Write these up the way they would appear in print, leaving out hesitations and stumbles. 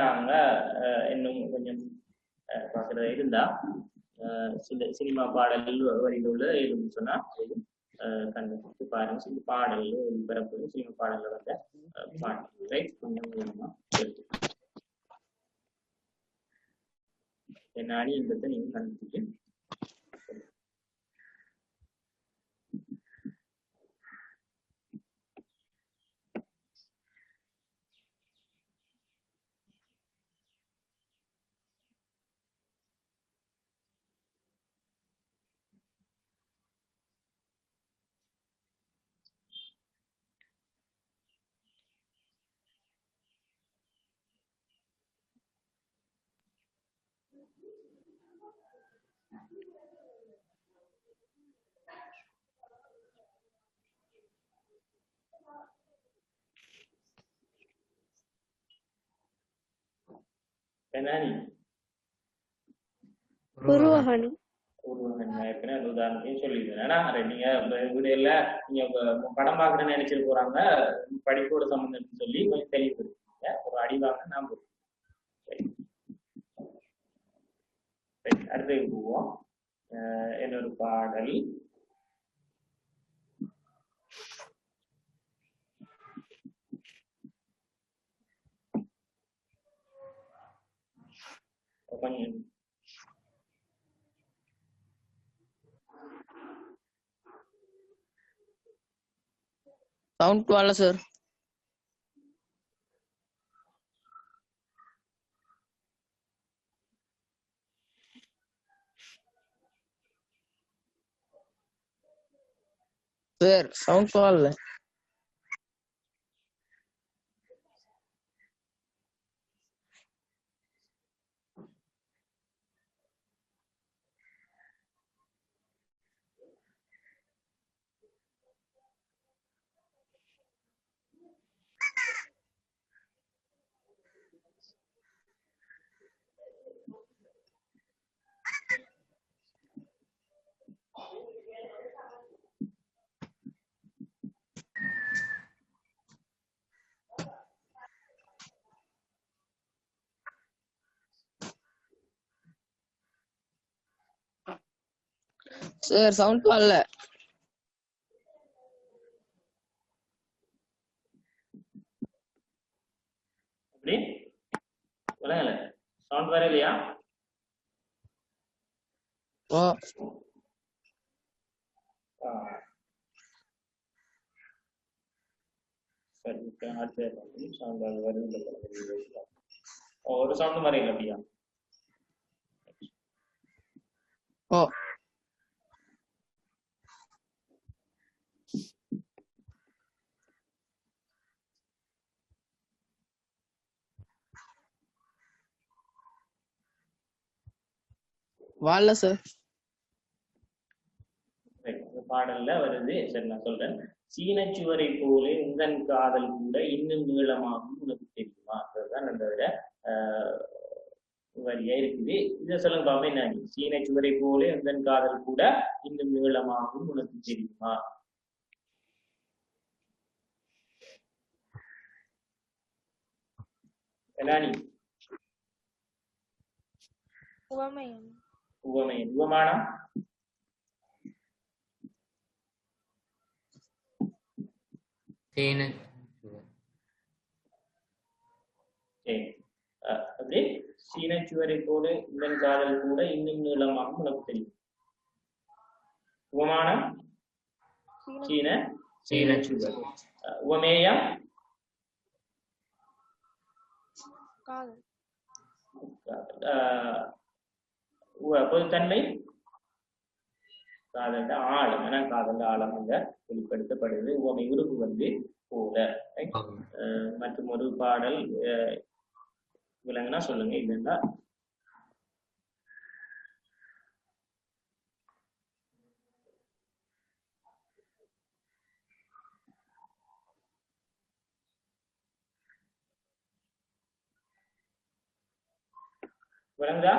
நாங்க இன்னும் கொஞ்சம் பார்க்கறது இருந்தா சினிமா பாடல்கள் வரியில் உள்ள எதுன்னு சொன்னா கண்டு பாருங்க. சில பாடல்கள் பெறப்படும் சினிமா பாடல்கள் வந்து பாட்டு ரைட் கொஞ்சம் என்ன அணி என்பதை நீங்க கண்டுபிடிக்க என்னன்னு உருவகணி ஏற்கனவே அந்த உதாரணத்தையும் சொல்லிடுறேன். ஏன்னா நீங்க வீடியோல நீங்க படம் பார்க்கணும்னு நினைச்சிட்டு போறாங்க படிப்போட சம்பந்தம் சொல்லி கொஞ்சம் தெளிவுபடுத்தீங்க. ஒரு அடிவாக நான் அடுத்து போவோம். என்னொரு பாடல் கொஞ்சம் साउंड वाला सर सर साउंड वाला सर साउंड वाला அப்படி விளங்கல சவுண்ட் வர இல்லையா? ओ சரி அடுத்த சவுண்ட் வருது ஒரு சவுண்ட் வரையில அப்படியா? ओ वाला सर பாடல்ல வருது. சரி நான் சொல்றேன். சீனச்சுவரை போல உந்தன் காதல் கூட இன்னும் நீளமாகும் உனக்கு தெரியுமா? அதுதான் நம்மளோட வரியா இருக்குது. இதை சொல்லுங்க பாப்பா என்ன? சீனச்சுவரை போல உந்தன் காதல் கூட இன்னும் நீளமாகும் உனக்கு தெரியுமா? என்னி உவமையம் உவமையின் உவமானம் அப்படி சீனச்சுவரை போல உந்தன் காதல் கூட இன்னும் நீளமாகும் உனக்கு தெரியும். உவமானம் சீனச்சுவர். உவமேயம் பொதுத்தன்மை காதல் ஆழம். ஏன்னா காதல் ஆழம் அங்க வெளிப்படுத்தப்படுது. உவமை உருவு வந்து போல. மற்றும் ஒரு பாடல் விளங்குனா சொல்லுங்க. இல்லைன்னா விளங்குதா?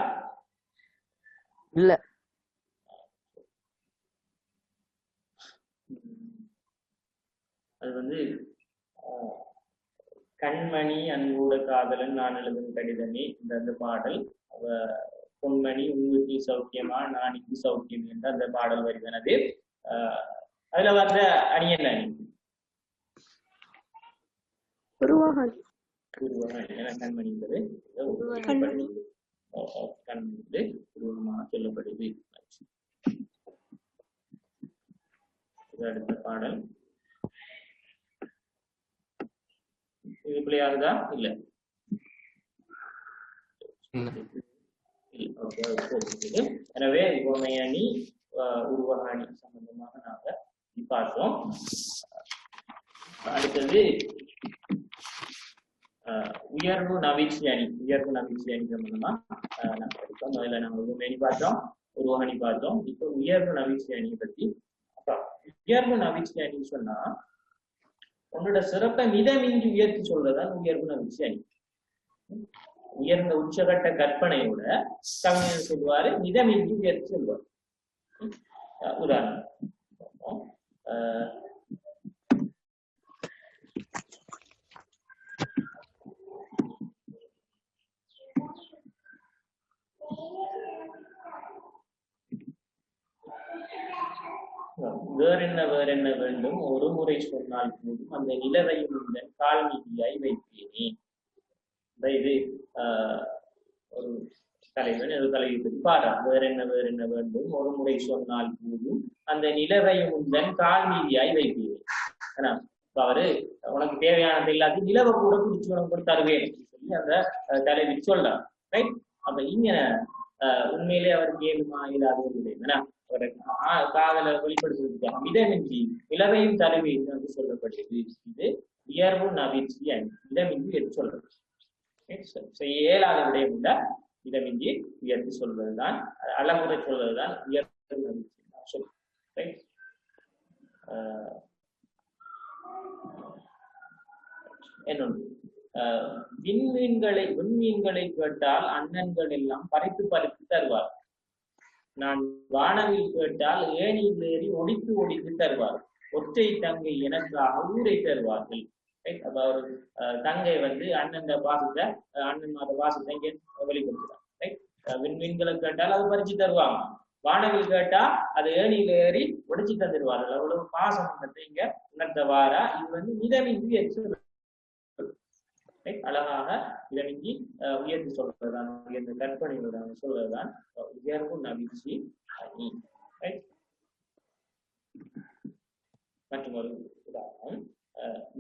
இல்ல அது வந்து கண்மணி அன்போட காதலன் நான் எழுதும் கடிதமே இந்த பாடல். பொன்மணி உங்களுக்கு சௌக்கியமா நாளைக்கு சௌக்கியம் என்ற அந்த பாடல் வருகிறது. அதுல வந்த அணி என்ன அணி? கண்மணி என்பது கண்மணி உருவமாக சொல்லப்படுது. அடுத்த பாடல் இது பிள்ளையாருதா? இல்ல எனவே உவமை அணி உருவக அணி சம்பந்தமாக நாங்க பார்த்தோம். அடுத்தது உயர்வு நவீழ்ச்சி அணி. உயர்வு நவீழ்ச்சி அணி சம்பந்தமா நாங்க படித்தோம். முதல்ல நாங்க உவமை அணி பார்த்தோம், உருவக அணி பார்த்தோம். இப்போ உயர்வு நவீழ்ச்சி அணியை பற்றி. உயர்வு நவீழ்ச்சி அணின்னு சொன்னா உன்னோட சிறப்பை மிதமின்றி உயர்த்தி சொல்றதுதான் உயர்வு நவீழ்ச்சி அணி. உயர்ந்த உச்சகட்ட கற்பனையோட கவிஞர் சொல்வாரு, மிதமின்றி உயர்த்தி சொல்வார். உதாரணம் வேறென்ன வேண்டும் ஒரு முறை சொன்னால் போதும் அந்த நிலவையும் கால் மீதியாய் வைப்பேனே. இது ஒரு தலைவன் ஒரு தலைவி பற்றி பாடுறார். வேறென்ன வேண்டும் ஒரு முறை சொன்னால் போதும் அந்த நிலவையும் உந்தன் கால் மீதியாய் வைப்பேனே. ஏன்னா அவரு உனக்கு தேவையானது எல்லாத்தையும் நிலவை கூட பிடிச்சு உனக்கு கூட தருவேன் சொல்லி அந்த தலைவி சொல்றார். ரைட். அப்ப இங்க உண்மையிலே அவருக்கு ஏழுமா இல்லாதது இல்லைன்னா காதலை வெளிப்படுத்துவதற்காக மிதமின்றி நிலவையும் தருவேன் என்று சொல்லப்படுகிறது. இது உயர்வு நவீழ்ச்சி அணி. மிதமின்றி எடுத்து சொல்றது இயலாத விடயம் இல்ல, மிதமின்றி உயர்த்தி சொல்வதுதான் அளமுறை சொல்வதுதான் உயர்வு நவீழ்ச்சி சொல்லு. ரைட். இன்னொன்று விண்மீன்களை கேட்டால் அண்ணன்கள் எல்லாம் பறித்து தருவார். நான் வானவில் கேட்டால் ஏணியில் ஏறி ஒடித்து தருவார். ஒற்றை தங்கை எனக்காக ஊரை தருவார்கள். அவர் தங்கை வந்து அண்ணன் பாசத்தை இங்க வெளிப்படுத்துறாங்க. விண்மீன்களை கேட்டால் அது பறிச்சு தருவாங்க. வானவில் கேட்டா அது ஏணியில ஏறி ஒடிச்சு தந்துடுவார்கள். அவ்வளவு பாசம் இங்க உணர்ந்தவாரா. இது வந்து மிதமின்றி அழகாக இதனின்றி உயர்த்தி சொல்றதுதான், உயர்ந்த கற்பனையோட சொல்றதுதான் உயர்வு நவீழ்ச்சி அணி. மற்றும் ஒரு உதாரணம்,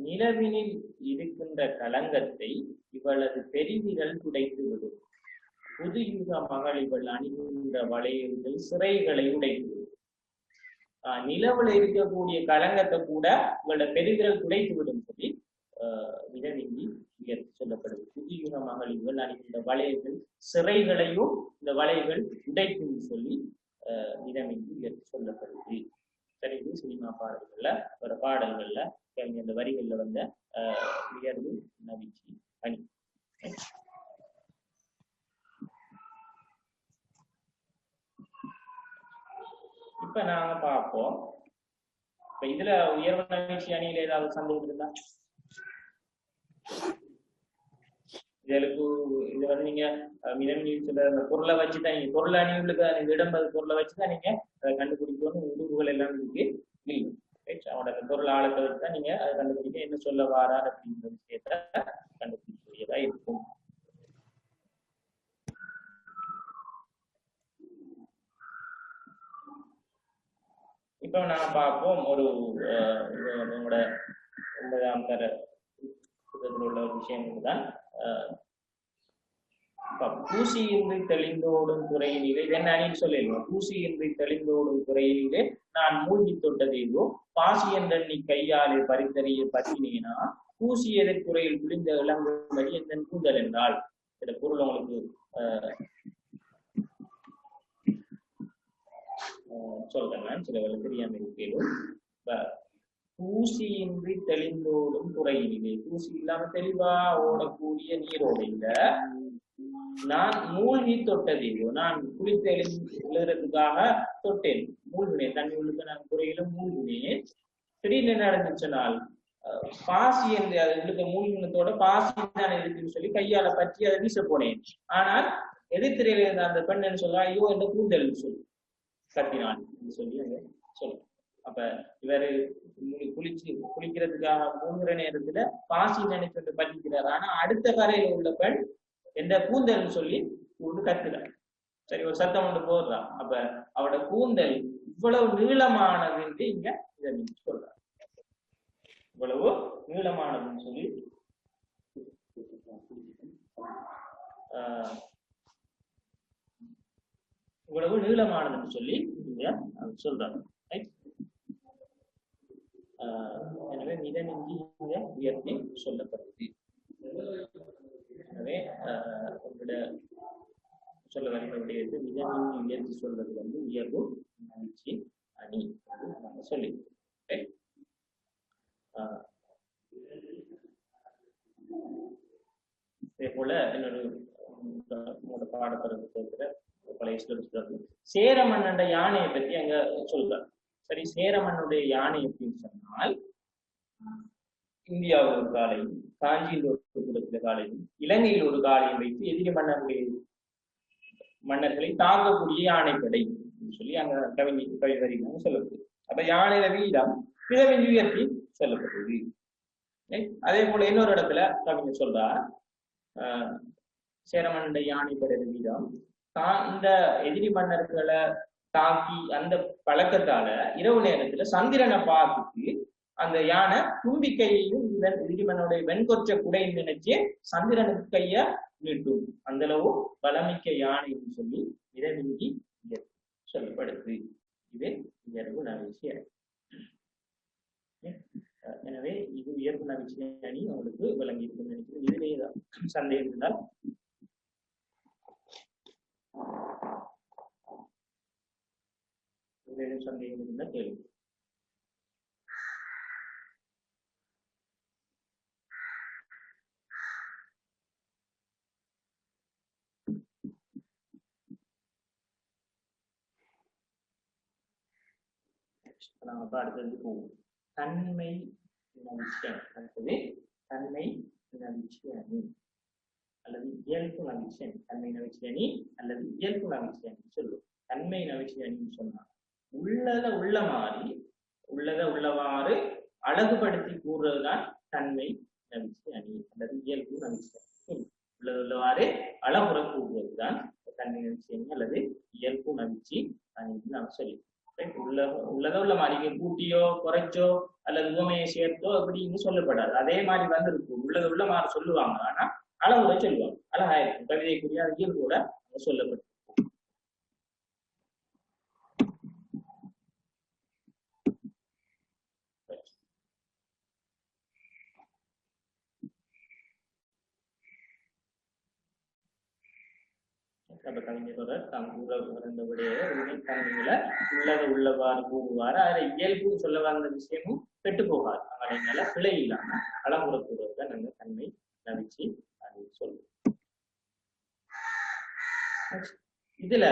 நிலவினில் இருக்கின்ற களங்கத்தை இவளது பெருவிரல் துடைத்து விடும். புதுயுக மகள் இவள் அணிகின்ற வளையல்கள் சிறைகளை உடைத்து விடும். நிலவுல இருக்கக்கூடிய களங்கத்தை கூட இவளோட பெருவிரல் துடைத்து விடும் சொல்லி மிதமின்றி உயர்த்தி சொல்லப்படுது. புதியுக மகள் இவள் அணிகின்ற வளையல்கள் சிறைகளையும் இந்த வளையல்கள் உடைக்கும் சொல்லி மிதமின்றி உயர்த்தி சொல்லப்படுது. சரி, இது சினிமா பாடல்கள்ல ஒரு பாடல்கள்ல அந்த வரிகள்ல வந்த உயர்வு நவீழ்ச்சி அணி. இப்ப நாங்க பார்ப்போம். இப்ப இதுல உயர்வு நவீழ்ச்சி அணியில ஏதாவது சந்தேகம் இருந்தா இது வந்து நீங்க மிதமின்றி பொருளை வச்சுதான் நீங்க பொருள் அணிவுகளுக்கு இடம்பது பொருளை வச்சுதான் நீங்க கண்டுபிடிக்கணும். உடுவுகள் எல்லாம் இருக்கு அவனோட பொருள் ஆழத்தை வச்சுதான் நீங்க அதை கண்டுபிடிக்க என்ன சொல்ல வாரார் அப்படிங்கிற விஷயத்த கண்டுபிடிக்கக்கூடியதா இருக்கும். இப்ப நான் பார்ப்போம் ஒரு உங்களோட 9ஆம் தர உள்ள ஒரு விஷயம் தான். பூசியின்றி தெளிந்தோடும் துறையிலே என்ன அணின்னு சொல்லிடுவோம். பூசியின்றி தெளிந்தோடும் துறையிலே நான் மூழ்கி தொட்டதேவோ பாசி என்ற நீ கையாலே பறித்தறிய பற்றினேனா பூசியதை துறையில் புரிந்த இளங்குமரி என் கூந்தல் என்றால். இந்த பொருள் உங்களுக்கு சொல்றேன், சில வேலை தெரியாம இருக்கேன். பூசியின்றி தெளிந்தோடும் துறையிலே, பூசி இல்லாம தெளிவா ஓடக்கூடிய நீரோடையில நான் மூழ்கி தொட்டதேவோ, நான் குளித்து எழுதுறதுக்காக தொட்டேன், மூழ்கினேன், தண்ணி உள்ளுக்கு நான் துறையில மூழ்கினேன். திடீர்னு என்ன நடந்துச்சுனால் பாசி என்று அது மூலிகத்தோட பாசி தானே இருக்குன்னு சொல்லி கையால பற்றி அதை வீச போனேன். ஆனால் எதிர்த்திரையில இருந்த அந்த பெண் என்ன சொல்றா, ஐயோ என்ற கூந்தல் சொல்லி கத்தினான் சொல்லி அங்க சொல்லும். அப்ப இவரு குளிக்கிறதுக்காக மூங்குற நேரத்துல பாசி நினைச்சு பற்றிக்கிறார். ஆனா அடுத்த கரையில உள்ள பெண் என்ற கூந்தல் சொல்லி கத்துறார். சரி, ஒரு சத்தம் ஒன்று போடுறா. அப்ப அவட கூந்தல் இவ்வளவு நீளமானது என்று இங்க இதை சொல்றார். இவ்வளவு நீளமானதுன்னு சொல்லி இவ்வளவு நீளமானதுன்னு சொல்லி இங்க சொல்றாங்க. எனவே மிதமின்றி இங்க உயர்த்தி சொல்லப்படுது. எனவே உங்களோட சொல்ல வருடைய மிதமின்றி உயர்த்தி சொல்றது வந்து உயர்வு மகிழ்ச்சி அணி நாங்க சொல்லி. அதே போல என்னோட பாடப்படத்தை இருக்கிற பழைய சொல்றது சேர மன்னன் யானையை பத்தி அங்க சொல்றாரு. சரி, சேர மன்னுடைய யானை எப்படின்னு சொன்னால், இந்தியாவில் ஒரு காலையும் காஞ்சியில் ஒரு காலையும் இலங்கையில் ஒரு காலையும் வைத்து எதிரி மன்னர்களை தாக்கக்கூடிய யானைப்படை சொல்லி அங்க கவி வரிகளாக சொல்லப்படுது. அப்ப யானையில வீதம் மிதமின்றி உயர்த்தி சொல்லப்படுது. அதே போல இன்னொரு இடத்துல கவிஞர் சொல்றார், சேரமன்னன் யானைப்படை வீதம் இந்த எதிரி மன்னர்களை தாக்கி அந்த பழக்கத்தால இரவு நேரத்துல சந்திரனை பார்த்துட்டு அந்த யானை தும்பிக்கையையும் எதிரிமனுடைய வெண்கொற்ற குடைன்னு நினைச்சு சந்திரனுக்கு கைய நீட்டும். அந்த அளவு பலமிக்க யானைன்னு சொல்லி மிதமின்றி சொல்லப்படுது. இது உயர்வு நவிச்சி அணி. எனவே இது உயர்வு நவிச்சி அணி அவங்களுக்கு விளங்கி இருக்குன்னு நினைக்கிறேன். இதுலேயேதான் சந்தேகம் இருந்தால் சந்தேகம் இருந்தால் கேள்வி. நாம அடுத்தது போவோம். தன்மை நவிச்சி அணி. அடுத்தது தன்மை நவிச்சி அணி அல்லது இயல்பு நவிச்சி அணி. தன்மை நவிச்சி அணி அல்லது இயல்பு நவிச்சி அணி சொல்லுவோம். தன்மை நவிச்சி அணின்னு சொன்னா உள்ளத உள்ளவாறு அழகுபடுத்தி கூறுறதுதான் தன்மை நவிச்சி அணி அல்லது இயல்பு நவிச்சி அணி. உள்ளவாறு அழகுற கூறுவதுதான் தன்மை நவிச்சி அணி அல்லது இயல்பு நவிச்சி அணின்னு நாம் சொல்லி. உள்ள மாதிரி கூட்டியோ குறைச்சோ அல்லது உவமையை சேர்த்தோ அப்படின்னு சொல்லப்படாது. அதே மாதிரி வந்திருக்கும். உள்ள மாதிரி சொல்லுவாங்க, ஆனா அளவுரை சொல்லுவாங்க. அழகா இருக்கும். கவிதைக்குரிய இயல்பு கூட சொல்லப்படும். கவிஞரோட தாம் கூற விடைய தன்மைகளை உள்ளவாறு கூறுவாரு. அதுல இயல்பு சொல்ல வந்த விஷயமும் கெட்டு போகாது. அதனால பிழை இல்லாம அளமுறை கூறுவதை நாங்க தன்மை நவிச்சி அப்படின்னு சொல்லுவோம். இதுல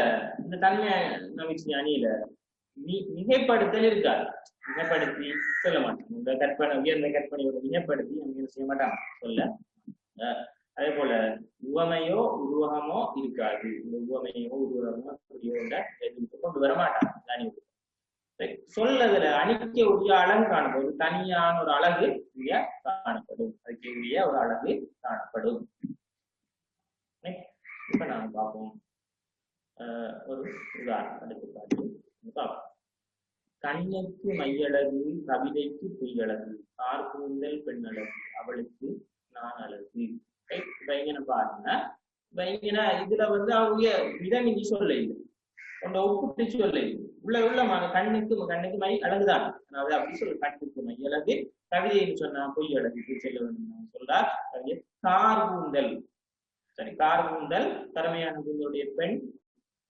இந்த தன்மை நவிச்சி அணியில மிகைப்படுத்தல் இருக்காது. மிகைப்படுத்தி சொல்ல மாட்டாங்க. இந்த கற்பனை உயர்ந்த கற்பனையோட மிகைப்படுத்தி அவங்க செய்ய மாட்டாங்க சொல்ல. அதே போல உவமையோ உருவகமோ இருக்காது. இந்த உவமையோ உருவகமோ கொண்டு வர மாட்டாங்க. சொல்லதுல அணிக்க உரிய அழகு காணப்படும். தனியான ஒரு அழகு இங்க காணப்படும். அதுக்கு உரிய ஒரு அழகு காணப்படும். இப்ப நாம பார்ப்போம் ஒரு உதாரணம் எடுத்துக்காட்டு பார்ப்போம். கண்ணுக்கு மையழகு, கவிதைக்கு பொய்யழகு, கார்கூந்தல் பெண் அழகு, அவளுக்கு நான் அழகு. வைங்கன பாருங்க. வைங்கன இதுல வந்து அவங்க மிதமின்றி சொல்ல இல்லை, கொண்ட ஒப்புட்டு சொல்ல இல்லை. உள்ள கண்ணுக்கு மை அழகுதான். அதாவது அப்படி சொல்ல கண்ணுக்கு மை அழகு, கவிதைன்னு சொன்னா பொய் அழகு செல்ல வேண்டும் சொல்றார். கார்கூந்தல், சரி, கார்கூந்தல் கருமையான கூந்தலுடைய பெண்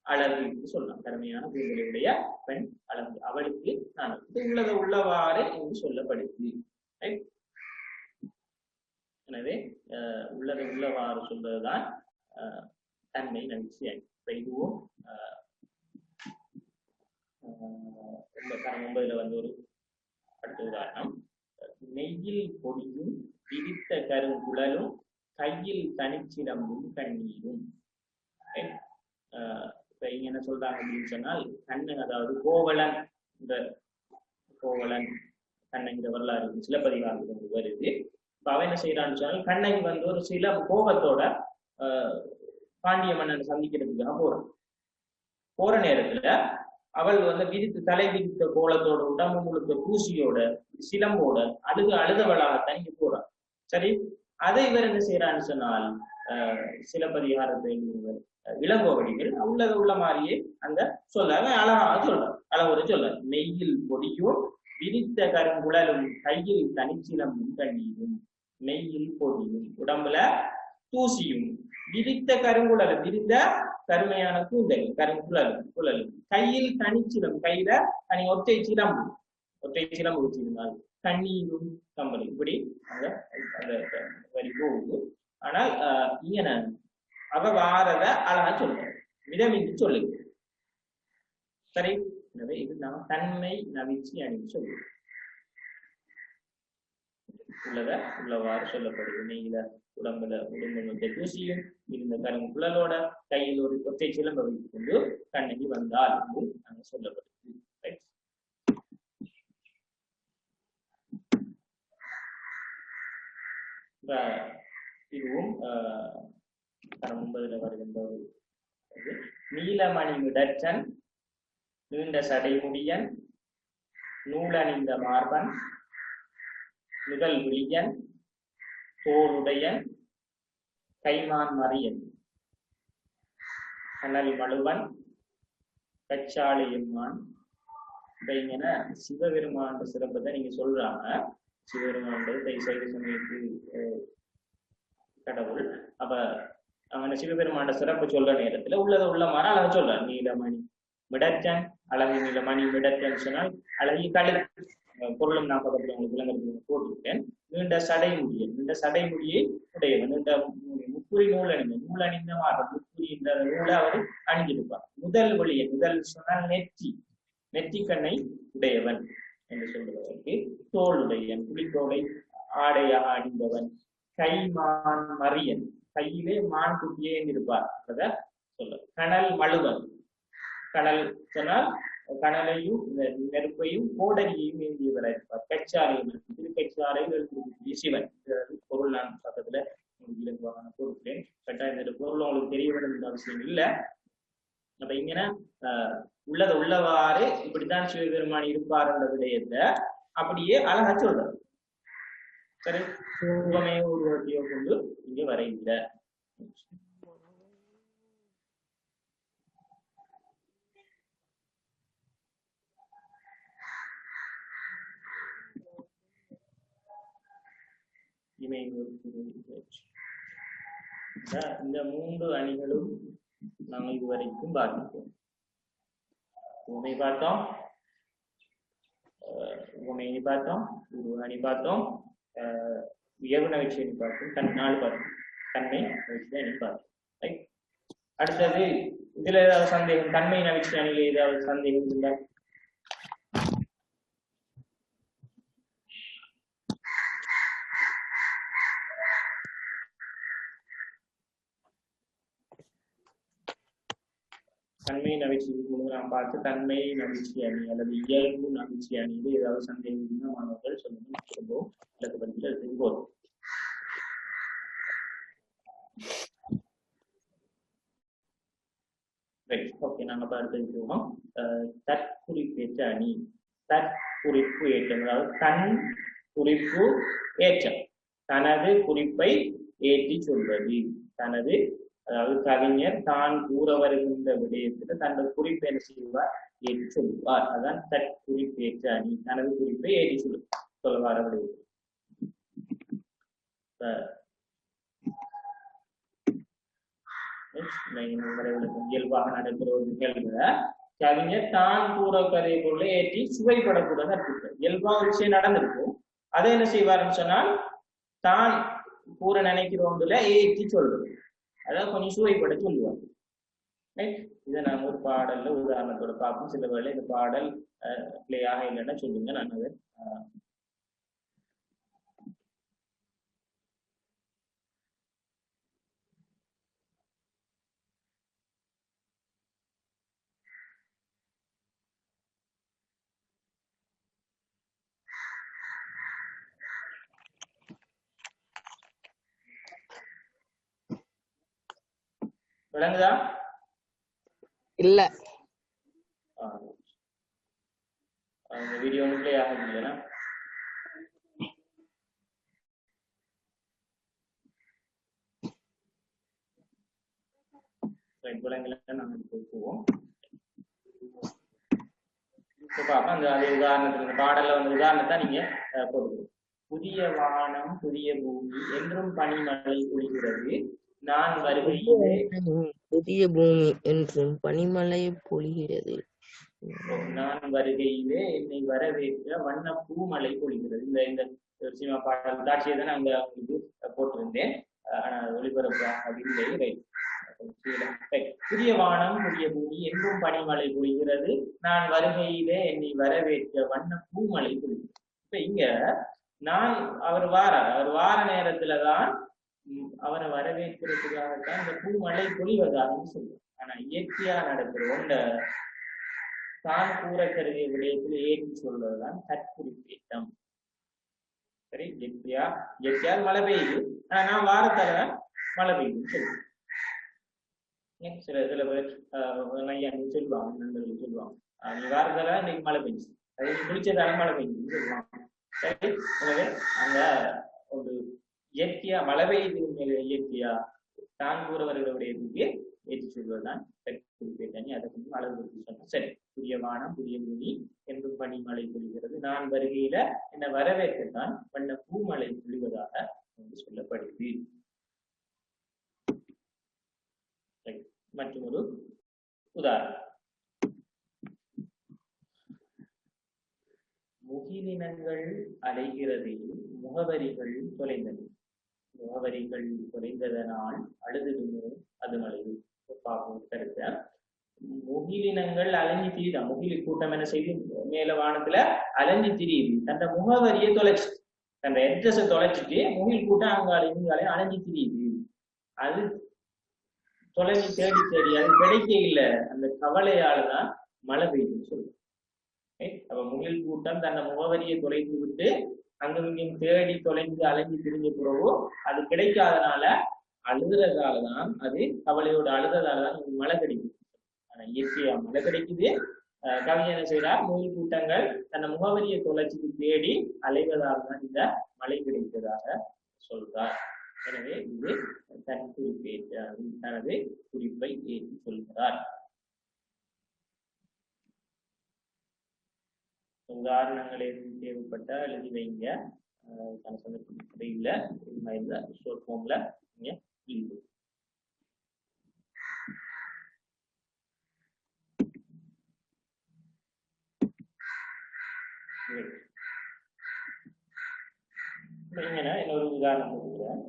அழகு சொல்லலாம். கருமையான கூந்தலுடைய பெண் அழகு, அவளுக்கு நான் உள்ளதை உள்ளவாறு என்று சொல்லப்படுது. எனவே உள்ளதை உள்ளவாறு சொல்றதுதான் தன்மை நவிச்சி அணி. இதுவும் தரம் 9ல வந்து ஒரு அடுத்த உதாரணம். நெய்யில் பொடியும் விரித்த கருங்குழலும் கையில் தனிச்சிலம்பும் கண்ணீரும். இப்ப இங்க என்ன சொல்றாங்க அப்படின்னு சொன்னால், கண்ணன் அதாவது கோவலன், இந்த கோவலன் கண்ணகிற வரலாறு சிலப்பதிகாரத்துக்கு வருது. இப்ப அவன் என்ன செய்யறான்னு சொன்னால், கண்ணகி ஒரு சில கோபத்தோட பாண்டிய மன்னனை சந்திக்கிறதுக்காக போற நேரத்துல அவள் விரித்து தலை விரித்த கோலத்தோட உடம்பு முழுக்க பூசியோட சிலம்போட அழுதவளாக தங்கி போறான். சரி, அதை இவர் என்ன செய்யறான்னு சொன்னால், சிலப்பதிகாரத்தை இளங்கோவடிகள் உள்ள மாதிரியே அந்த சொல்ல அழகாக சொல்றார். அழகுரை சொல்ல, நெய்யில் பொடியும் விரித்த கருங்குழலும் கையில் தனிச்சிலம்பும் கண்ணீரும். நெய்யில் பொடியும் உடம்புல தூசியும், விரித்த கருங்குழல் விரித்த கருமையான கூந்தல் குழல், கையில் தனிச்சிலம் கையில தனி ஒற்றை சிலம்பு வச்சிருந்தால், கண்ணீரும் கம்பளி, இப்படி அந்த வரி போகுது. ஆனால் இங்க அவ வாரத அழகா சொல்ற மிதமின்றி சொல்லுது. சரி, எனவே இது நாம் தன்மை நவிச்சி அணிந்து சொல்லுவோம். உள்ளவாறு சொல்லப்படுது. நெய்யில உடம்புல உடம்பு தூசியும் இருந்த கருங்குழலோட கையில் ஒரு ஒற்றை சிலம்பை வைத்துக் கொண்டு கண்ணகி வந்தால் என்று நாங்கள் சொல்லப்படுது. இதுவும் 9 வருகின்ற ஒரு நீலமணி மிடற்றன் நீண்ட சடைமுடியன் நூலணிந்த மார்பன் முதல் விழியன் தோளுடையன் கைமான் மறியன் கனல் மழுவன் கச்சாளி எம்மான். இங்கன சிவபெருமான் சிறப்பத்தை நீங்க சொல்றாங்க. சிவபெருமான் சைவ சமயத்து கடவுள். அப்ப அவன சிவபெருமான சிறப்பு சொல்ற நேரத்துல உள்ள மாற அழக சொல்ற. நீலமணி மிடற்றன், அழகு நீலமணி மிடற்றன் சொன்னால் அழகி கழு பொருளும் நான் பக்கத்துல உங்களுக்கு விளங்கறதுக்கு போட்டுவிட்டேன். நீண்ட சடைமுடியை உடையவன், நீண்ட முப்புரி நூல் அணிந்த மாற முப்புரி இந்த நூலை அவர் அணிஞ்சிருப்பார். முதல் ஒளியை, முதல் சொன்னால் நெற்றி கண்ணை உடையவன் என்று சொல்லுவதற்கு தோளுடையன், புலித்தோலை ஆடையாக அணிந்தவன். கைமான் மறியன், கையிலே மான் குட்டியே இருப்பார் அத சொல்ல. கனல் மழுவன், கனல் சொன்னால் கனலையும் நெருப்பையும் கோடரியையும் ஏந்தியவராக இருப்பார். கச்சாலையும் திருக்கச்சாலையில் இருக்கக்கூடிய சிவன். பொருள் நான் பக்கத்துல இலகுவாக பொருட்களேன். கட்டாயம் இந்த பொருள் உங்களுக்கு தெரிய வேண்டும் என்ற அவசியம் இல்லை. அப்ப இங்கன்னா உள்ளவாறு இப்படித்தான் சிவபெருமான் இருப்பார் என்ற விடயத்தை அப்படியே அழகா சொல்றாரு. சரி, உவமையோ உருவத்தையோ கொண்டு இங்க வரையில. இந்த 3 அணிகளும் நாங்கள் இதுவரைக்கும் பார்த்துட்டோம். உவமை பார்த்தோம், உவமையை பார்த்தோம், அணி பார்த்தோம், வியகுண விஷயம் பார்த்தோம், தன்னால் பார்த்தோம், தன்மை அணி பார்த்தோம். ரைட். அடுத்தது இதுல ஏதாவது சந்தேகம், தன்மை நவிச்சி அணியில ஏதாவது சந்தேகம் இல்லை? தன்மை நவிச்சி நாம் பார்த்து தன்மை நவிச்சி அணி அல்லது இயல்பு நவிச்சி அணியில் ஏதாவது சந்தேகம் மாணவர்கள் சொல்லணும். சொல்லுவோம் அல்லது பதில் எடுத்து போதும். ஓகே, நாங்க பார்த்துருக்கோம். தற்குறிப்பேற்ற அணி, தற்குறிப்பு ஏற்றம், அதாவது தன் குறிப்பு ஏற்றம், தனது குறிப்பை ஏற்றி சொல்வது. தனது அதாவது கவிஞர் தான் கூற வருகின்ற விடயத்துல தனது குறிப்பை என்ன செய்வார், ஏற்றி சொல்லுவார். அதான் தற்குறிப்பேற்ற அணி, தனது குறிப்பை ஏற்றி சொல்லுவார். விடயம் இயல்பாக நடைபெற ஒரு நிகழ்வுல கவிஞர் தான் கூற கதை பொருளை ஏற்றி சுவைப்படக்கூட கற்பித்தார். இயல்பா ஒரு விஷயம் நடந்திருக்கும், அதை என்ன செய்வாருன்னு சொன்னால் தான் கூற நினைக்கிறோம்ல ஏற்றி சொல்றது, அதாவது கொஞ்சம் சுவைப்பட சொல்லுவாங்க. இதை நாங்க ஒரு பாடல்ல உதாரணத்தோட பார்ப்போம். சில வேளை இந்த பாடல் பிள்ளையாக இல்லைன்னா சொல்லுங்க, நான் அதை விளங்குதா? இல்ல. இந்த வீடியோ ப்ளே ஆகும் இல்லைன்னா விலங்குல நாங்கள் போவோம். அந்த அதே உதாரணத்துக்கு இந்த பாடல்ல வந்து உதாரணத்தை நீங்க போடுங்க. புதிய வானம் புதிய பூமி என்றும் பனிமழை பொழிகிறது நான் வருகையிலே. புதிய பூமி என்றும் பனிமழை பொழிகிறது நான் வருகையிலே என்னை வரவேற்ற வண்ண பூமழை பொழிகிறது. இந்த சினிமா பாடல் காட்சியை தான் நாங்க உங்களுக்கு போட்டிருந்தேன். ஒளிபரப்பு இல்லை. புதிய வானம் புதிய பூமி என்றும் பனிமழை பொழிகிறது நான் வருகையிலே என்னை வரவேற்ற வண்ண பூமழை பொழிகிறது. இப்ப இங்க நான் அவர் வார நேரத்துலதான் அவரை வரவேற்கிறதுக்காகத்தான் இந்த பூமழை பொழிவதாக சொல்லுவோம். ஆனா இயற்கையா நடக்கிற ஒன்ற தான் கூற கருதிய விடயத்தில் ஏற்றி சொல்வதுதான் தற்குறிப்பேற்றம். சரி, இயற்கையா மழை பெய்யுது, ஆனா நான் வாரத்தாலதான் மழை பெய்யுதுன்னு சொல்லுவேன். சில பேர் சொல்லுவாங்க, நண்பர்கள் சொல்லுவாங்க, நீ வாரத்தால இன்னைக்கு மழை பெய்யுது, அது நீ குளிச்சதால மழை பெய்யுதுன்னு சொல்லுவாங்க. சரி, எனவே அந்த ஒரு இயற்கையா மழை பெய்யுது மேல இயற்கையா தான் கூறவர்களுடைய ஏற்றி சொல்வதுதான் தற்குறிப்பேற்றம். அதை கொஞ்சம் அளவு கொடுத்து சொன்னோம். சரி, புதிய வானம் புதிய பூமி என்றும் பனிமழை பொழிகிறது நான் வருகையில என்ன வரவேற்கத்தான் வண்ண பூமழை பொழிவதாக சொல்லப்படுது. மற்றும் ஒரு உதாரணம், முகிலினங்கள் அலைகிறது முகவரிகள் தொலைந்தது. முகவரிகள் தொலைந்ததனால் அழுதுடுமோ அது மழையும் கருத்த. முகிலினங்கள் அலைஞ்சி திரியுதா, முகிலி கூட்டம் என்ன செய்து மேல வானத்துல அலைஞ்சி திரியுது, தந்த முகவரியை தொலைச்சு தந்த அட்ரஸை தொலைச்சிட்டு முகில் கூட்டம் அங்காலையும் அலைஞ்சி திரியுது. அது தொலைஞ்சி தேடி தேடி அது கிடைக்க இல்லை, அந்த கவலையாலதான் மழை பெய்யுதுன்னு சொல்லுவோம். அப்ப முகில் கூட்டம் தன்னை முகவரியை தொலைத்து விட்டு அங்கும் தேடி தொலைந்து அலைஞ்சி திரிஞ்ச பிறகு அது கிடைக்காதனால அழுதுறதாலதான், அது கவலையோட அழுததாலதான் மழை கிடைக்குது. ஆனா இயற்கையா மழை கிடைக்குது. கவி என்ன செய்யறார், முகில் கூட்டங்கள் தன்னை முகவரியை தொலைச்சிட்டு தேடி அலைவதால் தான் இந்த மழை கிடைத்ததாக சொல்றார். எனவே இது தன் குறிப்பேற்ற தனது குறிப்பை ஏற்றி சொல்கிறார். உதாரணங்கள் எதுவும் தேவைப்பட்டா எழுதி வைங்க. இல்லை இந்த ஷோர்ட் ஃபார்ம்ல நீங்க எழுதி. இன்னொரு உதாரணம் கொடுக்குறேன்.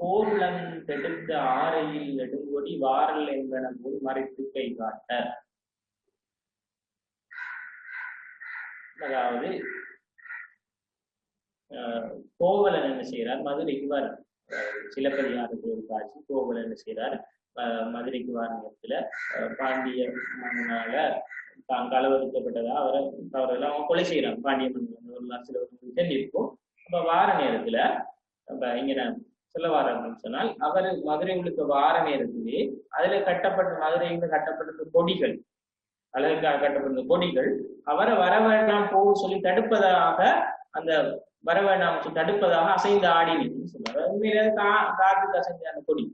போர்ளம் தெடுத்த ஆரையில் நெடுங்கொடி வாரல் என்பன போல் மறைத்து கை காட்ட. அதாவது கோவலன் என்ன செய்யறார், மதுரைக்கு வர சிலப்பதிகாரத்து ஒரு காட்சி. கோவலன் என்ன செய்யறார், மதுரைக்கு வர நேரத்துல பாண்டிய மன்னனால தான் களவெடுக்கப்பட்டதா அவரெல்லாம் அவன் கொலை செய்யறான். பாண்டிய மன்னன் சில தெரிஞ்சிருக்கும். அப்ப வார நேரத்துல இங்க சொல்ல வார அப்படின்னு சொன்னால், அவர் மதுரை உள்ளுக்கு வார நேரத்திலே அதுல கட்டப்பட்ட மதுரையில கட்டப்பட்ட கொடிகள், அழகுக்காக கட்டப்பட்ட கொடிகள் அவரை வர வேண்டாம் போ சொல்லி தடுப்பதாக, அந்த வர வேண்டாம் தடுப்பதாக அசைந்து ஆடினு சொல்றாரு. உண்மையில காற்றுக்கு அசைந்த அந்த கொடி.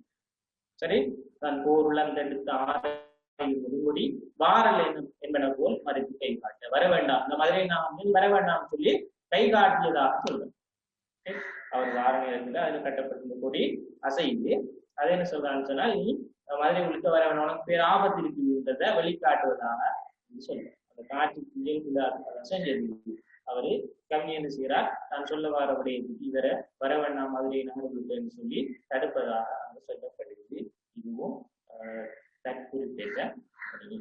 சரி, தன் போருளம் தடுத்த ஆடி வாரல் என்பன போல் மறைத்து கை காட்ட. வர வேண்டாம், இந்த மதுரை நான் வர வேண்டாம் சொல்லி கை காட்டியதாக சொல்றேன். அவர் வார நேரத்துல அதுல கட்டப்பட்டிருந்த கொடி அசைந்து அதை என்ன சொல்றான்னு சொன்னால், நீ மதுரை உள்ளுக்க வர வேண்டாம், உனக்கு பேர் ஆபத்து இருக்குன்றத வெளிக்காட்டுவதாக சொல்றேன். அந்த காட்சி செஞ்சது. அவரு கவி என்ன செய்யறார், நான் சொல்ல வரவுடைய இவரை வர வேண்டாம் மதுரை நகர்வுன்னு சொல்லி தடுப்பதாக சொல்லப்படுகிறது. இதுவும் தற்குறிப்பேற்ற பணி.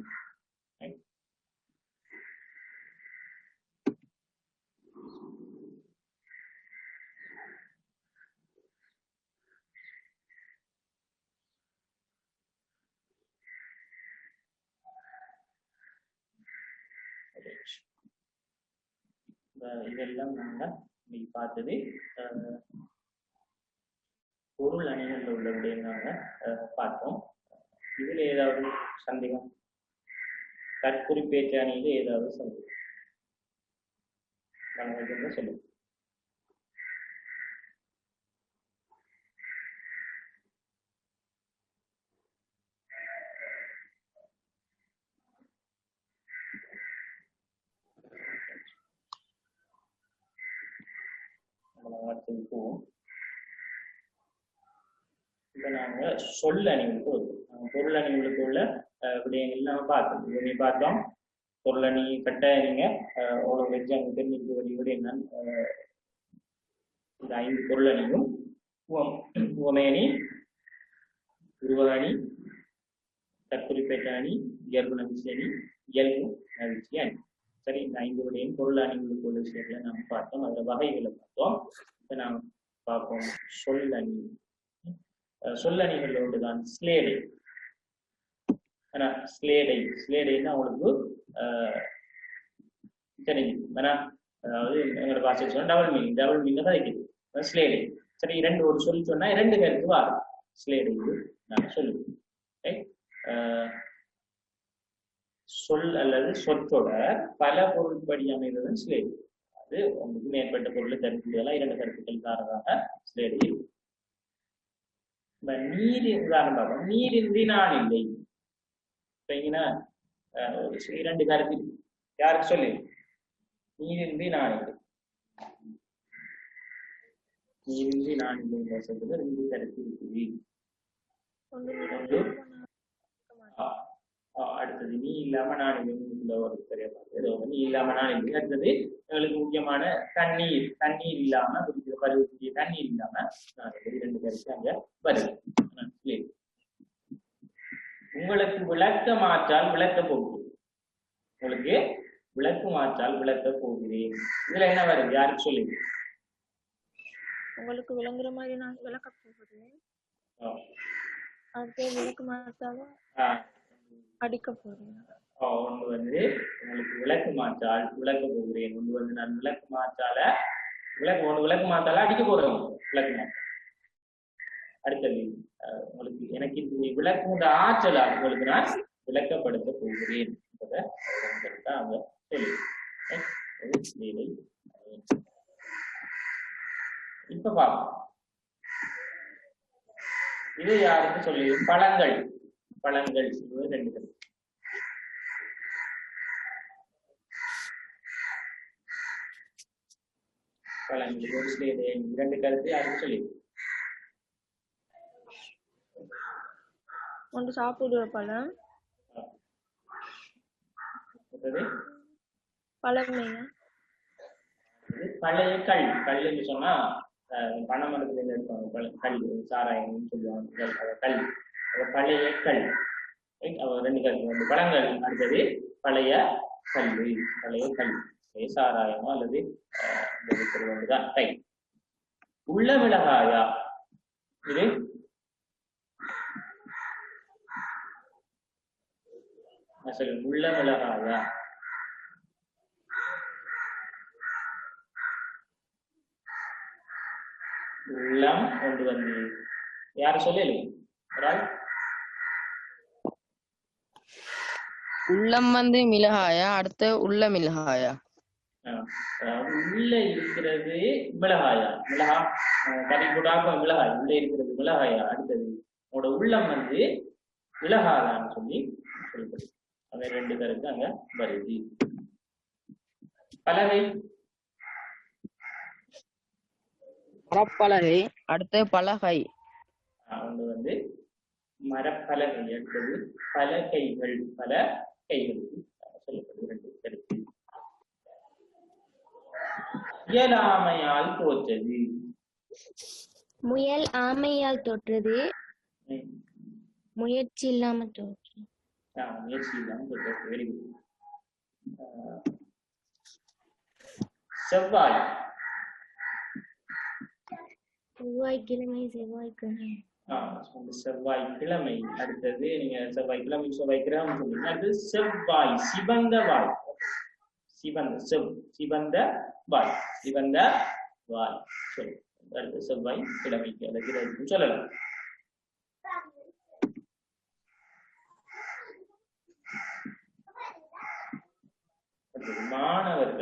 இதெல்லாம் நாங்க இன்னைக்கு பார்த்தது பொருள் அணிகள்ல உள்ள விடயங்களை பார்த்தோம். ஏதாவது சந்தேகம்? தற்குறிப்பேற்ற அணியில ஏதாவது சந்தேகம் சொல்லுங்க. இப்ப நாங்க சொல் அணிகளுக்கு பொருள் அணிகளுக்கு உள்ள விடயங்கள் நம்ம பார்த்தோம். பார்த்தோம் பொருள் அணி கட்டாய நீங்க ஒரு எக்ஸாம்பிள் தெரிஞ்சிருக்க வேண்டிய விட என்னன்னு இந்த 5 பொருள் அணியும் உவமை அணி, உருவக அணி, தற்குறிப்பேற்ற அணி, இயல்பு நவிச்சி அணி, இயல்பு நவிச்சி அணி. சரி, இந்த 5 விடையும் பொருள் அணிகளுக்கு உள்ள விஷயங்களை நம்ம பார்த்தோம். அதுல வகைகளை பார்த்தோம். இப்ப நாம் பார்ப்போம் சொல் அணி. சொல் அணிகள் ஒன்றுதான் ஸ்லேடை. ஆனா ஸ்லேடைன்னா உங்களுக்கு தெரியும். ஆனா அதாவது எங்களோட பாஷையில் சொன்னா டபுள் மீனிங் தான் இருக்குது ஸ்லேடை. சரி, ஒரு சொல் சொன்னா 2 கருத்து வரும் ஸ்லேடை நாங்க சொல்லுவோம். சொல் அல்லது சொற்றொடர் பல பொருள்படி அமைந்ததும் ஸ்லேடை. அது உங்களுக்கு மேற்பட்ட பொருளை கருத்துக்கெல்லாம் 2 கருத்துக்கள் காரணமாக ஸ்லேடை இருக்கும். நீர் உதாரணம் பார்ப்போம். நீரின்றி நான் இல்லை. 2 கருத்து யாருக்கு சொல்லு? நீரின்றி நான் இல்லை. நீரின்றி நான் இல்லை சொல்றது 2 கருத்து இருக்குது. அடுத்தது நீ இல்லாம நான் இல்லை. ஒரு பெரிய நீ இல்லாம நான் இல்லை. அடுத்தது எங்களுக்கு முக்கியமான தண்ணீர் இல்லாம பருவக்கூடிய தண்ணீர் இல்லாம நான் 2 கருத்து அங்க வருது. உங்களுக்கு விளக்க மாற்றால் விளக்க போகிறேன். உங்களுக்கு விளக்கு மாற்றால் விளக்க போகிறேன். இதுல என்ன வருது? யாருக்கு சொல்லி? உங்களுக்கு விளங்குற மாதிரி நான் விளக்க போகிறேன். அடுத்து விளக்கு மாற்றாலும் அடிக்க போறேன். ஒன்று வந்து உங்களுக்கு விளக்கு மாற்றால் விளக்க போகிறேன். ஒன்று வந்து நான் விளக்கு மாற்றால விளக்கு மாற்றால அடிக்க போறேன். விளக்கு மாற்ற. அடுத்தது உங்களுக்கு எனக்கு இந்த விளக்குன்ற ஆற்றலால் உங்களுக்கு நான் விளக்கப்படுத்த போகிறேன் என்பதை அவங்க சொல்லி. இப்ப பார்ப்போம். இது யாருக்கு சொல்லி? பழங்கள் 2 கருத்து. பழங்கள் 2 கருத்து யாருக்கு சொல்லி? ஒன்று சாப்பிடுற பழம், பழமையா பழைய கல் என்று சொன்னா பனைமரத்துல எடுப்பாங்க. கல் சாராயம்னு சொல்லுவாங்க. கல் பழைய கல். 2 கருத்து பழங்கள். அடுத்தது பழைய கல் சாராயமோ அல்லது ஒன்றுதான் கை. உள்ள மிளகாயா? இது உள்ள மிளகாயா? உள்ளம் கொண்டு வந்து யாரு சொல்லு? உள்ளம் வந்து மிளகாயா? அடுத்து உள்ள மிளகாயா? உள்ள இருக்கிறது மிளகாயா? கறி போட்டாக்க மிளகாய் உள்ள இருக்கிறது மிளகாயா? அடுத்தது உன்னோட உள்ளம் வந்து மிளகாயான்னு சொல்லி சொல்லிப்படுது. அங்க 2 கருத்து அங்க வருது. பலகை மரப்பலகை. அடுத்து பலகை. ஒன்று வந்து மரப்பலகை. அடுத்தது பலகைகள் சொல்லப்படுது. 2 கருத்து. முயல் ஆமையால் தோற்றது. முயல் ஆமையால் தோற்றது. முயற்சி இல்லாம தோற்றது. முயற்சி இல்லாம தோற்றது. Very good. செவ்வாய்க்கிழமை. செவ்வாய்க்கிழமை. அடுத்தது நீங்க செவ்வாய்க்கிழமை செவ்வாய்க்கிழமை சொல்லுங்க. அடுத்தது செவ்வாய் சிவந்த வாய். சிவந்த வாய் சொல்லு. அடுத்து செவ்வாய் கிழமைக்கு அல்லது சொல்லலாம்.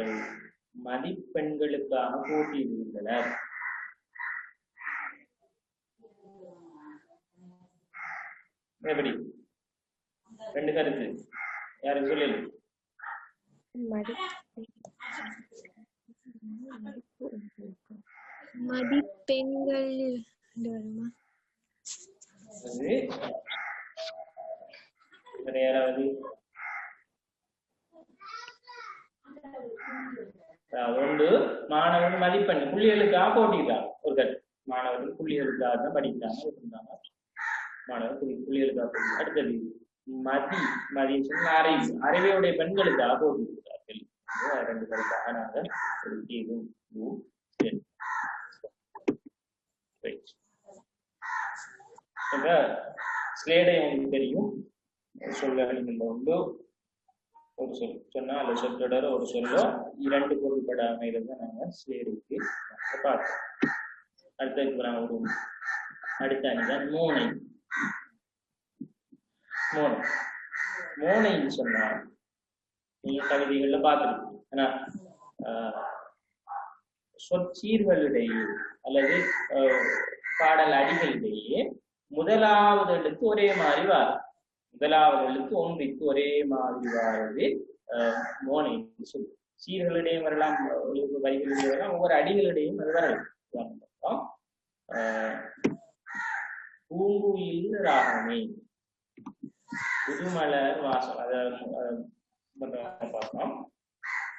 அவர்கள் மதிப்பெண்களுக்காக போட்டியிடுகின்றனர். எப்படி? ரெண்டு கருத்து யாருக்கு சொல்லல? மதிப்பெண்கள் வேற யாராவது? ஒன்று மாணவன் மதிப்பெண் புள்ளிகளுக்காக போட்டிக்கிறார். ஒரு கருத்து மாணவர்கள் புள்ளிகளுக்காக தான் படிக்கிறாங்க. மாணவர் புள்ளிகளுக்காக. அடுத்தது மதின்னு சொன்னா அறிவையுடைய பெண்களுக்காக போட்டிருக்கிறார்கள். ரெண்டு கருத்தாக நாங்கள் ஸ்லேடை உங்களுக்கு தெரியும். சொல்ல உண்டு. ஒரு சொல் சொன்னா அல்ல சொற்றொடர் ஒரு சொல்லோ இரண்டு பொருள்படாம இருந்தா நாங்க ஸ்லேடுக்கு பார்த்தோம். அடுத்ததுக்கு நாங்கள் ஒரு அடுத்த அணிதான் மோனை. மோனைன்னு சொன்னா நீங்க கவிதைகள்ல பார்த்துருக்கீங்க. ஆனா சொற்சீர்களிடையே அல்லது பாடல் அடிகளிடையே முதலாவது எழுத்து ஒரே மாதிரி வரும். முதலாவது எழுத்து ஒன்றிற்கு ஒரே மாதிரி வாரது மோனை சொல்லு. சீர்களிடையும் வரலாம், வரிகளிடையே வரலாம், ஒவ்வொரு அடிகளிடையும் அது வரலாம். பூங்குயில் ராகமே புதுமலர் வாசம் பார்த்தோம்.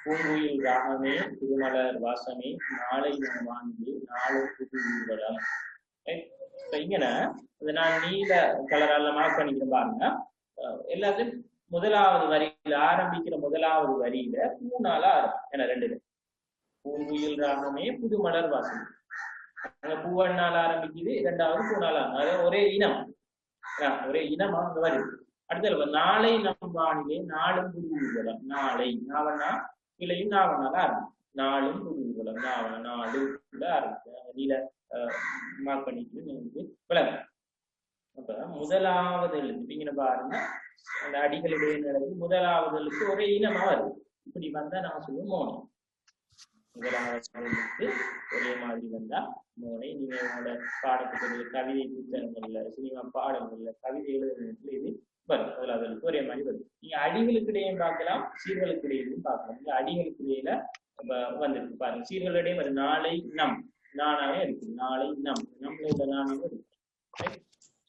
பூங்குயில் ராகமே புதுமலர் வாசமே நாளை வாங்கி நாளை புது ஊர்வலம். இங்கன நான் நீல கலரால மார்க் பண்ணிக்கிறேன் பாருங்க. எல்லாத்தையும் முதலாவது வரியில ஆரம்பிக்கிற முதலாவது வரியில பூனால ஆரம்பம். ஏன்னா ரெண்டு பூங்குயில் ராகமே புதுமலர் வாசமே அங்க பூவண்ணால ஆரம்பிக்குது, இரண்டாவது பூனால அதாவது ஒரே இனம் அங்க வருது. அடுத்த நாளை நம் வானிலே நாளும் புது ஊர்வலம். நாளை நாவனா கிளையும் நாவனால ஆரம்பிக்கும். நாளும் புது ஊர்வலம் நாவன நாலு ஆரம்பிச்சு நீல மார்க் பண்ணிட்டு நீங்க விளங்க. அப்ப முதலாவது எழுத்து இங்க பாருங்க, அந்த அடிகளுடைய நிலைக்கு முதலாவது எழுத்து ஒரே இனமா வருது. இப்படி வந்தா நான் சொல்லுவோம் மோனை. முதலாவது எழுத்து ஒரே மாதிரி வந்தா மோனை. நீங்க உங்களோட பாடத்துக்கு கவிதை புத்தகங்கள்ல சினிமா பாடல்கள்ல கவிதை எழுதுறதுல இது வரும். முதலாவது எழுத்து ஒரே மாதிரி வருது. நீங்க அடிகளுக்கு இடையும் பார்க்கலாம், சீர்களுக்கு இடையிலும் பார்க்கலாம். இந்த அடிகளுக்கு இடையில வந்துருக்கு பாருங்க. சீர்களிடையே வருது நாளை நம் நானாவே இருக்கு. நாளை நம்மளோட நானாவே இருக்கு.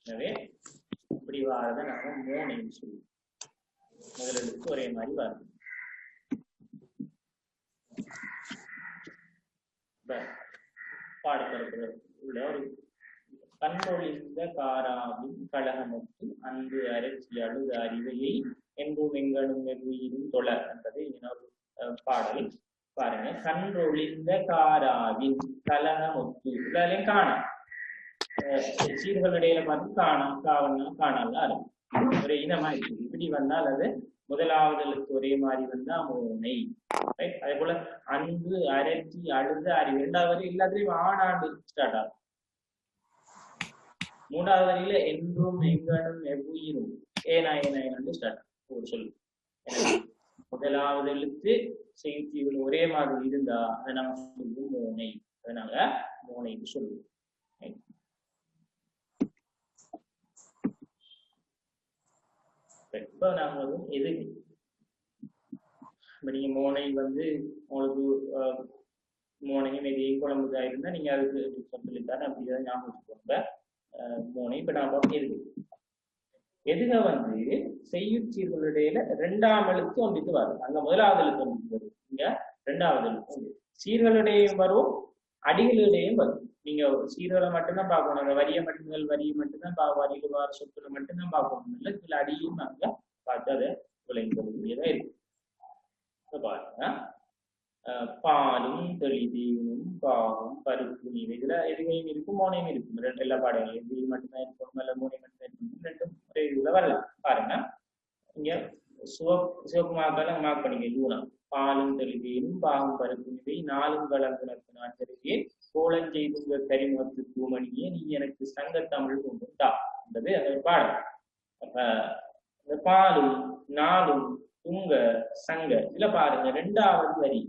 எனவே இப்படி வாரத நாம மோனைன்னு சொல்லுவோம். முதல் எழுத்து ஒரே மாதிரி வருது. பாடத்தரப்புல உள்ள ஒரு கண்ணொழிந்த காராவின் கழகமுத்து அன்பு அரசி அழுத அறிவையை என்றும் எங்கனும் எவ்வுயிரும் தொழர் என்பது இன்னொரு பாடல். பாருங்க, கன்றொழிந்த காராவின் கலகமுத்து இதாலையும் காணாம். சீர்களிடையில பார்த்து காணாம் காணால ஒரே இனமா இருக்குது. இப்படி வந்தால் அது முதலாவது எழுத்து ஒரே மாதிரி வந்தா மோனை. அதே போல அன்பு அரசி அழுத அறிவு இரண்டாவது வரி எல்லாத்துலயும் ஆணாண்டு ஸ்டார்ட் ஆகும். மூணாவது வரியில என்றும் எங்கனும் எவ்வுயிரும் ஏனாண்டு ஸ்டார்ட் ஆகும் ஒரு சொல்லு. முதலாவது எழுத்து செய்திகள் ஒரே மாதிரி இருந்தா அதை நாங்க சொல்லுவோம் மோனை. அதை நாங்க மோனைன்னு சொல்லுவோம். இப்ப நாங்க எது நீங்க மோனை உங்களுக்கு மோனையும் எதையும் குழம்புதா இருந்தா நீங்க அதுக்கு சொல்லித்தாரு. அப்படிதான் ஞாபகம் வச்சுக்கோங்க. மோனை இப்ப நான் இருக்கு எதுக செய்யுச்சீர்களுடையில இரண்டாம் எழுத்து ஒன்றிட்டு வரும். அங்க முதலாவது எழுத்து ஒன்றிட்டு வரும், இங்க இரண்டாவது எழுத்து ஒன்று. சீர்களுடையும் வரும், அடிகளுடையும் வரும். நீங்க சீர்களை மட்டும்தான் பார்க்கணும். அந்த வரியை மட்டும்தான் வரிகள் வார சொற்களை மட்டும்தான் பார்க்கணும். இல்லை சில அடியும் நாங்க பார்த்து அதை விளைவிக்கக்கூடியதா இருக்கு. பாருங்க, பாலும் தெளிதீனும் பாவும் பருப்பு நீர் இதுல எதுகையும் இருக்கும், மோனையும் இருக்கும். ரெண்டு எல்லா பாடங்களும் எதுவும் மட்டும்தான் இருக்கும், இல்ல மோனை மட்டும்தான் இருக்கும். ரெண்டும் ஒரே இதுல வரலாம். பாருங்க, இங்க சிவப்பு மார்க்கால மார்க் பண்ணிக்க லூனா. பாலும் தெளிதீனும் பாவும் பருப்பு நீரை நாளும் கலந்துனக்கு நான் தெரிவியே கோலஞ்செய்துங்க கரிமுகத்து தூமணியே நீ எனக்கு சங்க தமிழ் கொண்டு தா என்பது அந்த பாடல். அப்ப இந்த பாலும் நாளும் துங்க சங்க இதுல பாருங்க, ரெண்டாவது வரி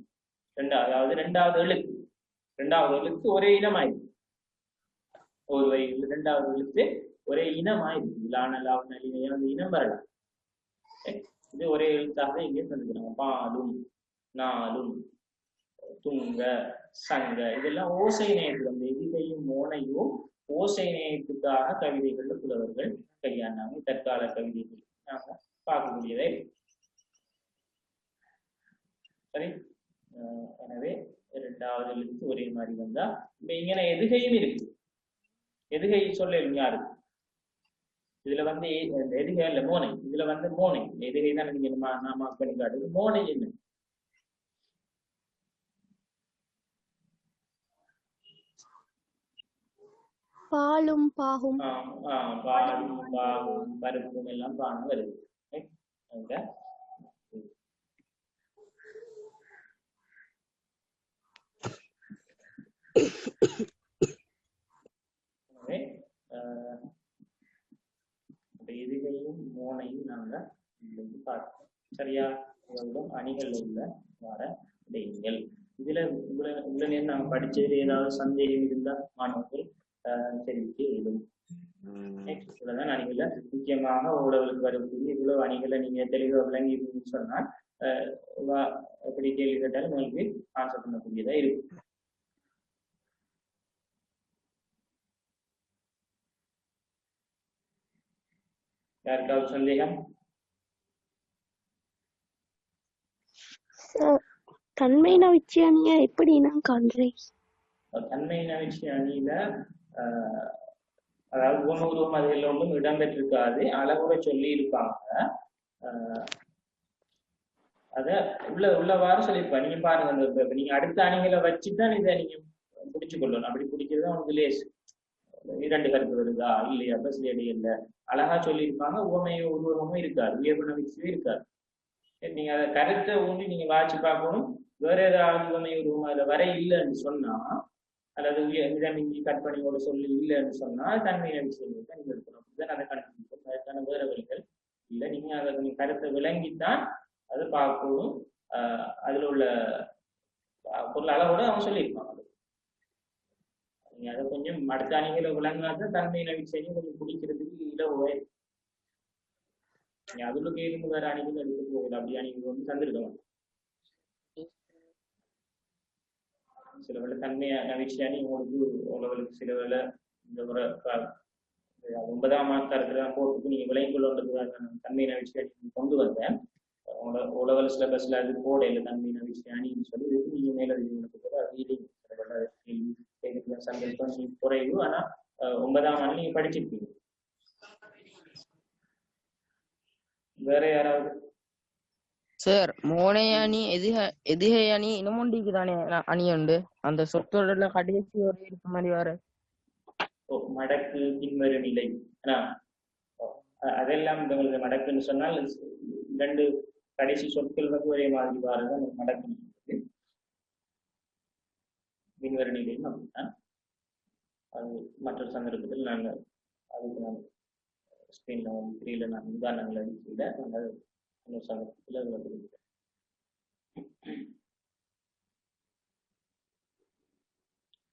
அதாவது ரெண்டாவது எழுத்து ஒரே இனமாயிருக்கு. ஒரு வரியில் இரண்டாவது எழுத்து ஒரே இனமாயிருக்கு. அந்த இனம் வரலாம். இது ஒரே எழுத்தாக இங்கே தந்துக்கிறாங்க. பாலும் நாளும் துங்க சங்க இதெல்லாம் ஓசை நேயத்துக்கு அந்த எதிரையும் மோனையும் ஓசை நேயத்துக்காக கவிதைகள் புலவர்கள் கையாண்டாங்க. தற்கால கவிதைகள் நாங்க பார்க்கக்கூடியதே. சரி, எனவே இரண்டாவது எழுத்து ஒரே மாதிரி வந்தா இப்ப இங்கே எதுகையும் இருக்கு. எதுகை சொல்ல யாரு இதுல வந்து எதுகை இல்ல மோனை. இதுல வந்து மோனை எதுகை தான் நீங்க நான் மார்க் பண்ணி காட்டுது. மோனை என்ன? பாலும் பாகும். பாலும் பாகும் பருப்பும் எல்லாம் பானம் வருது. எதுகையும் மோனையும் நாங்க பார்ப்போம். சரியா? அணிகள் உள்ள வர விடயங்கள். இதுல உடனே நாங்க படிச்சது ஏதாவது சந்தேகம் இருந்தா மாணவர்கள் தெரிவித்து எழுதும். இவ்வளவுதான் அணிகளை முக்கியமாக உழவுக்கு வரக்கூடிய இவ்வளவு அணிகளை நீங்க தெளிவாக விளங்கி சொன்னால் எப்படி கேள்வி கேட்டாலும் உங்களுக்கு ஆன்சர் பண்ணக்கூடியதா இருக்கும். யாருக்காவது சந்தேகம்? தன்மை நவிச்சி அணிய எப்படி நான் காண்றேன்? தன்மை நவிச்சி அணியில அதாவது உணவுருவம் அதில் ஒன்றும் இடம்பெற்றிருக்காது. அளவுரை சொல்லி இருப்பாங்க. அத உள்ளவாறு சொல்லியிருப்பாங்க. நீங்க பாருங்க, நீங்க அடுத்த அணிகளை வச்சுதான் இதை நீங்க பிடிச்சு கொள்ளணும். அப்படி பிடிக்கிறது உங்களுக்கு லேஸ். 2 கருத்து வருதா இல்லையா பஸ் லேடி இல்லை அழகா சொல்லியிருப்பாங்க. உருவமும் இருக்காது, உயர்வு நவிச்சியும் இருக்காது. நீங்க அதை கருத்தை ஊண்டி நீங்க வாட்சி பார்க்கணும். வேற ஏதாவது உருவம் அதுல வர இல்லைன்னு சொன்னா அல்லது மிஞ்சி கற்பனையோட சொல்லி இல்லைன்னு சொன்னா தன்மை விஷயங்கள் தான் நீங்க இருக்கணும். அப்படிதான் அதை கண்டுபிடிக்கும். அதுக்கான வேற வழிகள் இல்லை. நீங்க அதை நீங்க கருத்தை விளங்கித்தான் அதை பார்க்கணும். அதுல உள்ள பொருள் அளவோட அவங்க சொல்லியிருப்பாங்க. நீங்க அதை கொஞ்சம் அடுத்த அணிகளை விளங்காதான் தன்மை விஷயம் கொஞ்சம் பிடிக்கிறதுக்கு இலவே. நீங்க அதுல கேள்வி வேற அணிகள் எடுத்து போகல. அப்படி அணிகள் வந்து தந்திருக்க சில வேலை தன்மை நவிச்சியானி உங்களுக்கு உழவலுக்கு சில வேலை இந்த ஒரு 9ஆம் தரத்துல தான் போட்டுக்கு நீங்க விளையங்குள்ளதுக்காக தன்மை நவிச்சியானி கொண்டு வந்தேன். உழவல் சிலபஸ்ல அது போடையில தன்மை நவிச்சியானின்னு சொல்லி நீங்க மேல ரீடிங் சந்தேகம் குறைவு. ஆனா 9ஆம் ஆண்டு நீங்க படிச்சிருப்பீங்க. வேற யாராவது? சார் மோனை அணி எதிகை அணி இன்னமுண்டிக்கு தானே அணி உண்டு. அந்த சொற்றொடர்ல கடைசி ஒரு இருக்க மாதிரி வர மடக்கு பின்வரு நிலை அதெல்லாம் உங்களுக்கு மடக்குன்னு சொன்னால் 2 கடைசி சொற்கள் வந்து ஒரே மாதிரி வாரதான் மடக்கு பின்வரு நிலையும் அப்படின்னா அது மற்ற சந்தர்ப்பத்தில் நாங்கள் அதுக்கு நான் ஸ்கிரீன்ல திரையில நான் உதாரணங்கள் அடிக்கல. நாங்கள் இன்னொரு சந்தர்ப்பத்தில் அதில் கொடுக்குறேன்.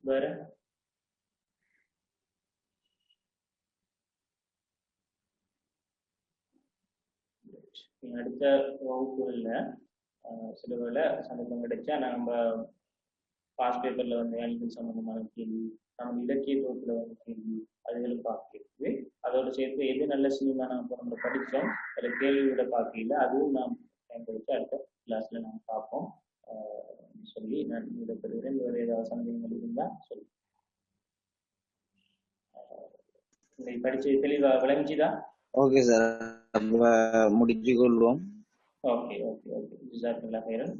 வேற அடுத்த வகுப்புகள்ல சில வேளை சந்தர்ப்பம் கிடைச்சா நம்ம பாஸ் பேப்பர்ல வந்து அணிகள் சம்பந்தமான கேள்வி, நம்ம இலக்கிய தொகுப்புல வந்து கேள்வி அதுகளும் பார்க்கிறது. அதோட சேர்த்து எது நல்ல சினிமா நம்ம படித்தோம் அதில் கேள்வியோட பார்க்கல அதுவும் நாம் பயன்படுத்தி அடுத்த கிளாஸ்ல நாம் பார்ப்போம் சொல்லி நான் விடப்படுகிறேன். வேறு ஏதாவது சந்தேகங்கள் இருந்தால் சொல்லி படிச்சு தெளிவா விளங்கிச்சுதான்? ஓகே சார், முடிச்சு கொள்வோம். Okay okay okay. ஜிசாக்குல்லாஹ் ஹைரன்.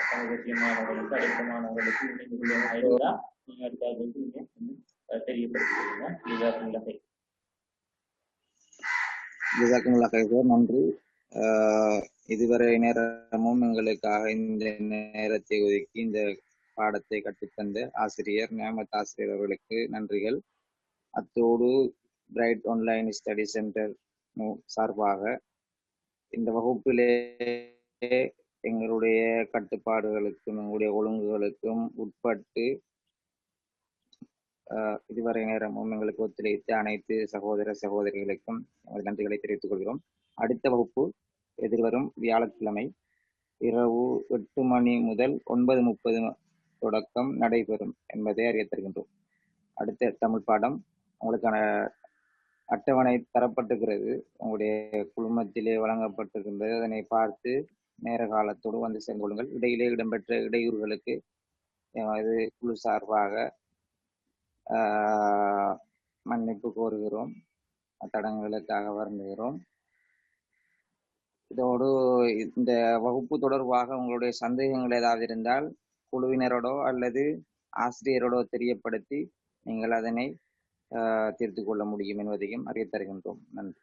சமூகத்திய மாணவர்களுக்கு அடுத்த மாணவர்களுக்கு இணைந்து கொள்ளும் இருந்தா நீங்க அடுத்த நீங்க தெரியப்படுத்திக்கிறீங்க. ஜிசாக்குல்லாஹ் ஹைரன். ஜஸாக்குமுல்லாஹ் ஹைரன். நன்றி. இதுவரை நேரமும் எங்களுக்காக இந்த நேரத்தை ஒதுக்கி இந்த பாடத்தை கற்றுத்தந்த ஆசிரியர் நியாமத் ஆசிரியர் அவர்களுக்கு நன்றிகள். அத்தோடு பிரைட் ஆன்லைன் ஸ்டடி சென்டர் சார்பாக இந்த வகுப்பிலே எங்களுடைய கட்டுப்பாடுகளுக்கும் எங்களுடைய ஒழுங்குகளுக்கும் உட்பட்டு இதுவரை நேரமும் எங்களுக்கு ஒத்துழைத்த அனைத்து சகோதர சகோதரிகளுக்கும் எமது நன்றிகளை தெரிவித்துக் கொள்கிறோம். அடுத்த வகுப்பு எதிர்வரும் வியாழக்கிழமை இரவு 8 மணி முதல் 9:30 தொடக்கம் நடைபெறும் என்பதை அறிய தருகின்றோம். அடுத்த தமிழ் பாடம் உங்களுக்கான அட்டவணை தரப்பட்டிருக்கிறது, உங்களுடைய குழுமத்திலே வழங்கப்பட்டிருக்கின்றது. அதனை பார்த்து நேர காலத்தோடு வந்து சேர்ந்து கொள்ளுங்கள். இடையிலே இடம்பெற்ற இடையூறுகளுக்கு இது குழு சார்பாக மன்னிப்பு கோருகிறோம், தடங்களுக்காக வருந்துகிறோம். இதோடு இந்த வகுப்பு தொடர்பாக உங்களுடைய சந்தேகங்கள் ஏதாவது இருந்தால் குழுவினரோடோ அல்லது ஆசிரியரோடோ தெரியப்படுத்தி நீங்கள் அதனை தீர்த்து கொள்ள முடியும் என்பதையும் அறிய தருகின்றோம். நன்றி.